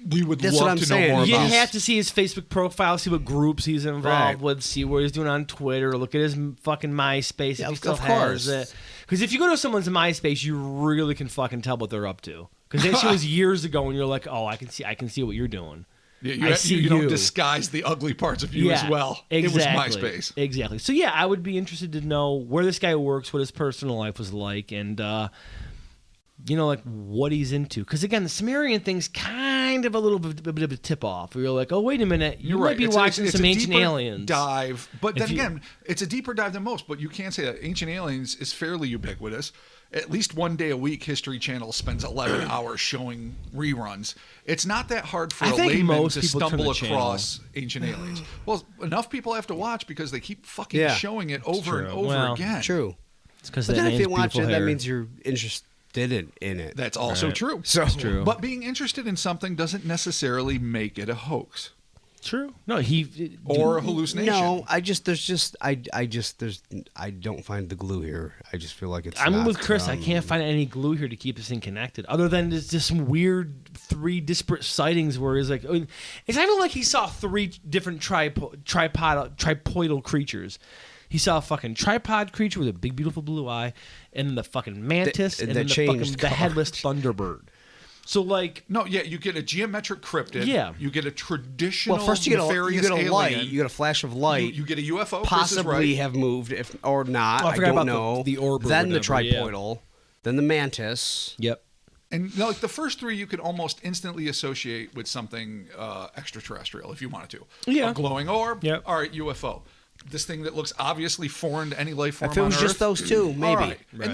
we would That's love what I'm to saying. know more You about. have to see his Facebook profile, see what groups he's involved Right. with, see what he's doing on Twitter, look at his fucking MySpace Yeah, if he of still course. has it. Because if you go to someone's MySpace, you really can fucking tell what they're up to. Because that shit was years ago, and you're like, oh, I can see what you're doing. Yeah, I see you don't you. disguise the ugly parts of you as well. Exactly. It was MySpace. Exactly. So yeah, I would be interested to know where this guy works, what his personal life was like, and like what he's into. Because again, the Sumerian thing's kind of a bit of a tip off. Where you're like, oh wait a minute, you You're might right. be watching it's some a ancient deeper aliens dive. But then If you- again, it's a deeper dive than most. But you can't say that Ancient Aliens is fairly ubiquitous. At least one day a week, History Channel spends 11 hours showing reruns. It's not that hard for I a think layman most to people turn stumble the channel. across Ancient Aliens. Well, enough people have to watch because they keep fucking Yeah. showing it over and true. over Well, again. True. It's because But that then if man's you watch beautiful it, hair. that means you're interested in it. That's also Right. true. So true. But being interested in something doesn't necessarily make it a hoax. True. No, or a hallucination. No, I don't find the glue here. I just feel like it's. I'm not, with Chris. I can't find any glue here to keep this thing connected, other than there's just some weird 3 disparate sightings where it's like, it's not even like he saw 3 different tripodal creatures. He saw a fucking tripod creature with a big, beautiful blue eye, and then the fucking mantis, and then the headless Thunderbird. So, like... No, yeah, you get a geometric cryptid. Yeah. You get a traditional first you get a alien. light. You get a flash of light. You get a UFO. Possibly have moved, or not. I forgot don't about know. the orb. Then the tripodal. Then the mantis. Yep. And like the first 3, you could almost instantly associate with something extraterrestrial if you wanted to. Yeah. A glowing orb. Yep. All right, UFO. This thing that looks obviously foreign to any life form If it was on just Earth. those 2, maybe. All right. Right.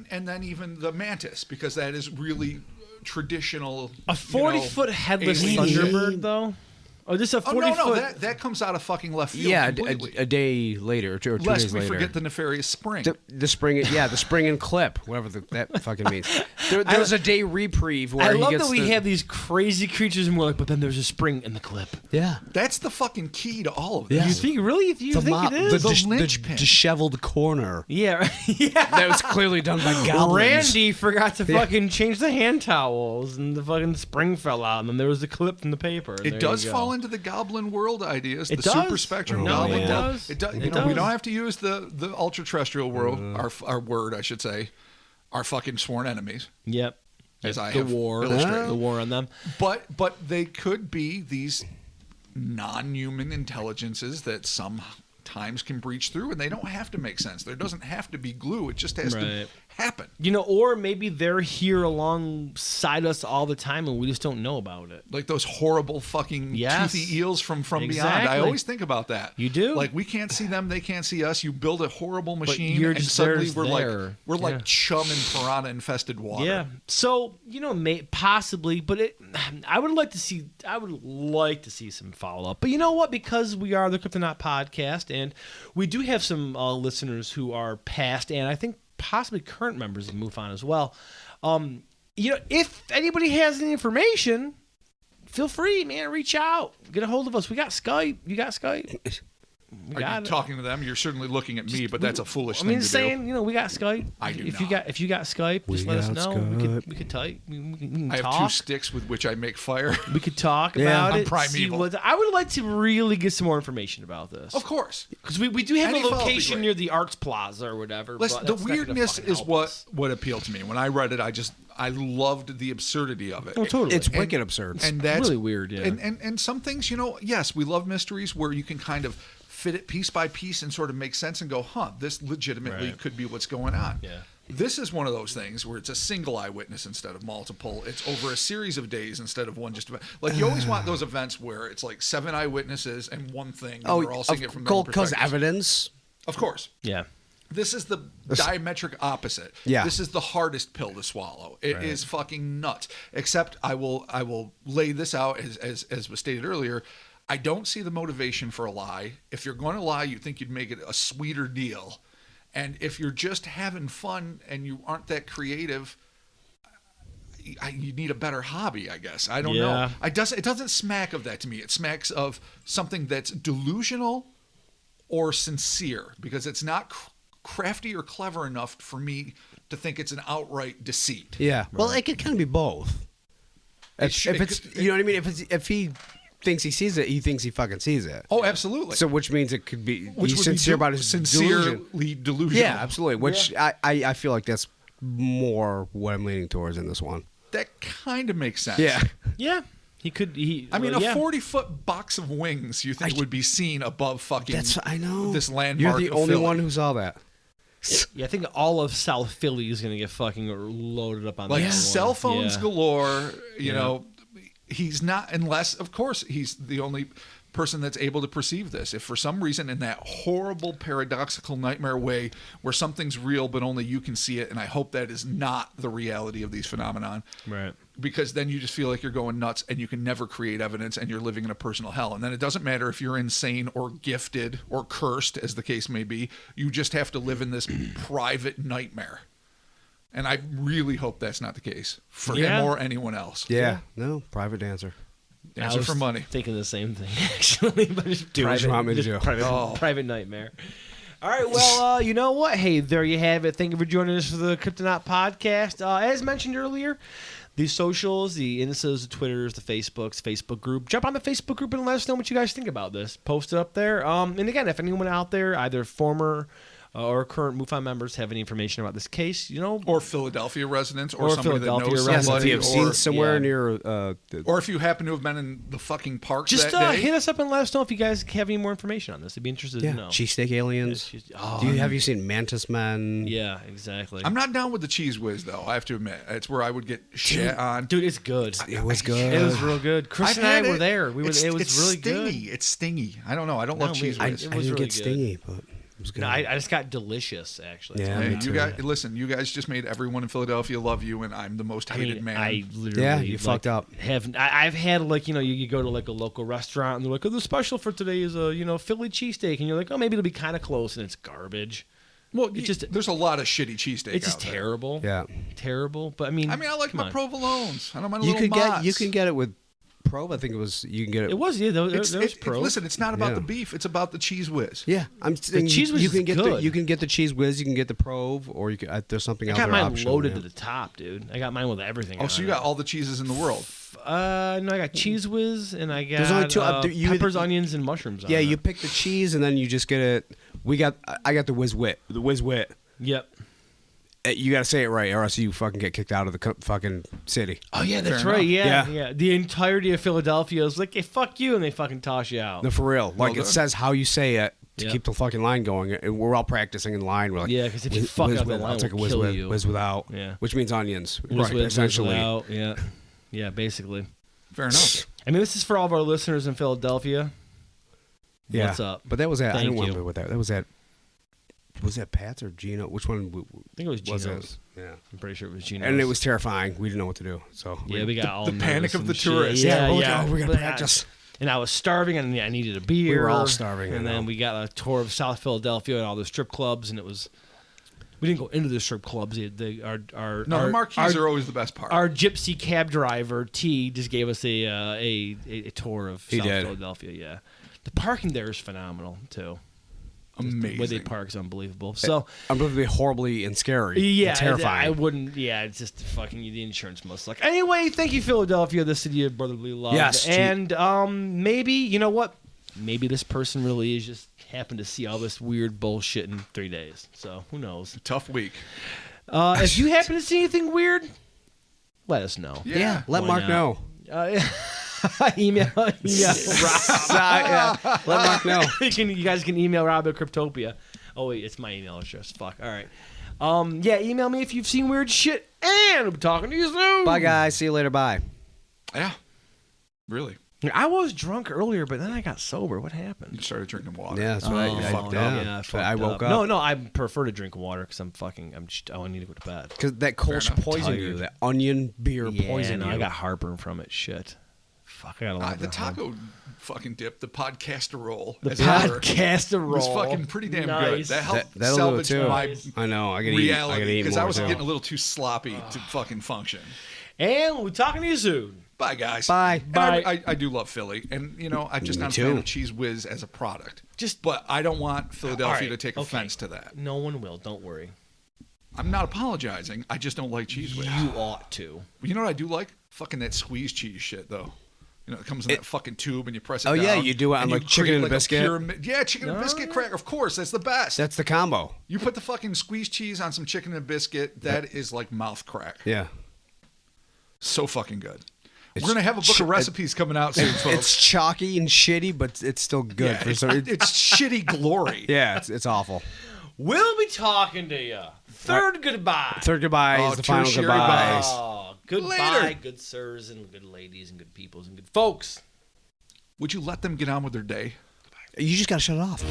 And then even the mantis, because that is really traditional. A 40-foot headless alien. Thunderbird, though? Oh, just a 40-foot... that comes out of fucking left field. Yeah, completely. a day later, or 2 Lest days we later. forget the nefarious spring. The spring, the spring and clip, whatever that fucking means. There's a day reprieve where I he love gets that we have these crazy creatures, and we're like, but then there's a spring in the clip. Yeah. That's the fucking key to all of this. You think, really? You think it is? The linchpin. disheveled corner. Yeah. Yeah. That was clearly done by goblins. Randy forgot to fucking change the hand towels, and the fucking spring fell out, and then there was the clip from the paper. It does fall into the goblin world ideas. It the does. super spectrum No, goblin it world. does. It does. It You know, we does. don't have to use the ultra terrestrial world. Our word, I should say, our fucking sworn enemies. Yep. As I the have war, illustrated. the war on them. But they could be these non-human intelligences that sometimes can breach through, and they don't have to make sense. There doesn't have to be glue. It just has to happen. You know, or maybe they're here alongside us all the time, and we just don't know about it. Like those horrible fucking toothy eels from Beyond. I always think about that. You do? Like, we can't see them, they can't see us. You build a horrible machine, you're and just suddenly there. we're Yeah. like chum in piranha infested water. Yeah. So, you know, possibly, but I would like to see some follow up. But you know what? Because we are the Kryptonaut podcast, and we do have some listeners who are past, and I think possibly current members of MUFON as well. You know, if anybody has any information, feel free, man, reach out, get a hold of us. We got Skype. You got Skype? Are you talking to them? You're certainly looking at me, but that's a foolish thing to do. saying, you know, we got Skype. I do if not. you got Skype, just let us know. We could type. We can I talk. have 2 sticks with which I make fire. We could talk about I'm it. primeval. I would like to really get some more information about this. Of course. Because we do have Any a follow would be location great. near the Arts Plaza or whatever. Listen, but the that's not gonna weirdness fucking is help us. what appealed to me. When I read it, I loved the absurdity of it. Oh, totally. It's wicked absurd. And that's really weird, yeah. And some things, you know, yes, we love mysteries where you can kind of fit it piece by piece and sort of make sense and go, this legitimately could be what's going on. Yeah. This is one of those things where it's a single eyewitness instead of multiple. It's over a series of days instead of one just event. Like, you always want those events where it's like 7 eyewitnesses and one thing, and they're all seeing it from their own because perspectives. evidence. Of course. Yeah. This is the diametric opposite. Yeah. This is the hardest pill to swallow. It is fucking nuts. Except I will lay this out as was stated earlier. I don't see the motivation for a lie. If you're going to lie, you think you'd make it a sweeter deal. And if you're just having fun and you aren't that creative, you need a better hobby, I guess. I don't know. It doesn't smack of that to me. It smacks of something that's delusional or sincere, because it's not crafty or clever enough for me to think it's an outright deceit. Yeah. Well, it could kind of be both. You know what I mean? If he thinks he sees it, he thinks he fucking sees it. Oh, absolutely. So, which means it could be Which he's would sincere be about his sincerely delusional. Yeah, absolutely. Which I feel like that's more what I'm leaning towards in this one. That kind of makes sense. Yeah. Yeah. He could. I mean, a 40-foot box of wings you think would be seen above fucking I know. this landmark. You're the only one who saw that. Yeah, I think all of South Philly is going to get fucking loaded up on Like that cell one. phones galore. You know, he's not, unless, of course, he's the only person that's able to perceive this. If for some reason, in that horrible, paradoxical nightmare way where something's real but only you can see it, and I hope that is not the reality of these phenomenon. Right. Because then you just feel like you're going nuts and you can never create evidence and you're living in a personal hell. And then it doesn't matter if you're insane or gifted or cursed, as the case may be. You just have to live in this private nightmare. And I really hope that's not the case for him or anyone else. Yeah. No, private dancer. Answer for money. Thinking the same thing, actually. But just Do what you want me to do. Private nightmare. All right, well, you know what? Hey, there you have it. Thank you for joining us for the Kryptonaut podcast. As mentioned earlier, the socials, the Instas, the Twitters, the Facebooks, Facebook group. Jump on the Facebook group and let us know what you guys think about this. Post it up there. And again, if anyone out there, either former or current MUFON members have any information about this case, or Philadelphia residents, or Or somebody Philadelphia that knows residents. somebody, If you have seen somewhere yeah. near, or if you happen to have been in the fucking park just that day. hit us up and let us know if you guys have any more information on this. I'd be interested to know. cheesesteak aliens. Have you seen Mantis Men? Yeah, exactly. I'm not down with the cheese whiz though. I have to admit, it's where I would get shit on. Dude, it's good. It was good. It was real good. Chris I've and I had were it. there. It was It's really good. stingy. It's stingy. I don't know. I don't love No, cheese I whiz. It didn't was really get good. stingy, but it was good. No, I just got delicious, actually. Yeah, Hey, me you too. guys, listen. You guys just made everyone in Philadelphia love you, and I'm the most I hated mean, man. I literally Yeah, you fucked up. I've had you go to like a local restaurant and they're like, oh, the special for today is a Philly cheesesteak, and you're like, oh, maybe it'll be kind of close, and it's garbage. well, it's just there's a lot of shitty cheesesteak. It's just out there. terrible. Yeah. Terrible. But I mean, I like come my on. provolones. I don't mind a You little can mozz. get it with probe. I think it was. You can get it. It was there was pro. Listen, it's not about Yeah. the beef. It's about the cheese whiz. Yeah, I'm saying cheese whiz you is can get good. you can get the cheese whiz, you can get the probe, or you can, there's something I else. got mine optional, loaded yeah. to the top, dude. I got mine with everything. Oh, so you got all the cheeses in the world. No, I got cheese whiz and I got There's only two- peppers, onions, and mushrooms. Yeah, on you it. pick the cheese and then you just get it. I got the whiz wit. The whiz wit. Yep. You got to say it right, or else you fucking get kicked out of the fucking city. Oh yeah, that's Fair right. enough. Yeah. The entirety of Philadelphia is like, hey, fuck you, and they fucking toss you out. No, for real. Like done. it says how you say it to Yeah. keep the fucking line going, and we're all practicing in line. We're like, Yeah, 'cause if you whiz- fuck whiz up the with, line, I'll take a we'll whiz kill with, you. whiz without. Yeah. Which means onions. Whiz with, essentially. whiz without, yeah, basically. Fair enough. I mean, this is for all of our listeners in Philadelphia. Yeah. What's up? But that was at. I Thank didn't you. remember what that. That was at. Was that Pat's or Gino? Which one? I think it was Was Gino's. it? Yeah. I'm pretty sure it was Gino's. And it was terrifying. We didn't know what to do. So Yeah, we got all the panic nervous of and the shit. tourists. Yeah, we're yeah. like, oh, we gotta But practice. And I was starving, and I needed a beer. We were all starving, I And then know. we got a tour of South Philadelphia and all the strip clubs, and it was. We didn't go into the strip clubs. The Marquees are always the best part. Our gypsy cab driver T just gave us a tour of He South did. Philadelphia. Yeah, the parking there is phenomenal too. Amazing. The way they park is unbelievable. So unbelievably horribly and scary. yeah, and terrifying. I wouldn't. Yeah, it's just fucking the insurance must suck. Anyway, thank you, Philadelphia, the city of brotherly love. Yes, and maybe you know what? Maybe this person really is just happened to see all this weird bullshit in 3 days. So who knows? Tough week. If you happen to see anything weird, let us know. Yeah. Let Why Mark not? know. Email Rob. Let Mark know. You guys can email Rob at Cryptopia. Oh wait, it's my email address. Fuck. All right. Yeah, email me if you've seen weird shit, and I'll be talking to you soon. Bye, guys. See you later. Bye. Yeah. Really. I was drunk earlier, but then I got sober. What You happened? started drinking water. Yeah, that's right. You I fucked yeah. up. Yeah, I But fucked I woke up. No, I prefer to drink water because I need to go to bed. Because that course enough. poisoned you. Tired. That onion beer Yeah, poisoned no, you. I got heartburn from it. Shit. Fuck, I got a lot. The taco fucking dip, the podcaster roll. The as it were, podcaster roll was fucking pretty damn good. Nice. That helped That'll do it salvage too. my I know. I gotta eat. I gotta reality eat because more I was too. getting a little too sloppy to fucking function. And we're talking to you soon. Bye, guys. Bye. And Bye. I do love Philly, and I'm just Me not a too. fan of Cheese Whiz as a product. But I don't want Philadelphia All right, to take okay. offense to that. No one will. Don't worry. I'm not apologizing. I just don't like Cheese Whiz. You ought to. You know what I do like? Fucking that squeeze cheese shit, though. It comes in that fucking tube, and you press it Oh, down. yeah, you do it on, and like, you chicken create, and like, a biscuit. pyramid. Yeah, chicken and biscuit cracker. Of course, that's the best. That's the combo. You put the fucking squeeze cheese on some chicken and biscuit. That is like mouth crack. Yeah. So fucking good. We're going to have a book of recipes coming out soon, folks. It's chalky and shitty, but it's still good. Yeah, for it's, some- it's shitty glory. yeah, it's awful. We'll be talking to you. Third goodbye. Third goodbye Oh, is the final tertiary goodbyes. Oh, goodbye, Later. good sirs and good ladies and good peoples and good folks. Would you let them get on with their day? You just gotta shut it off.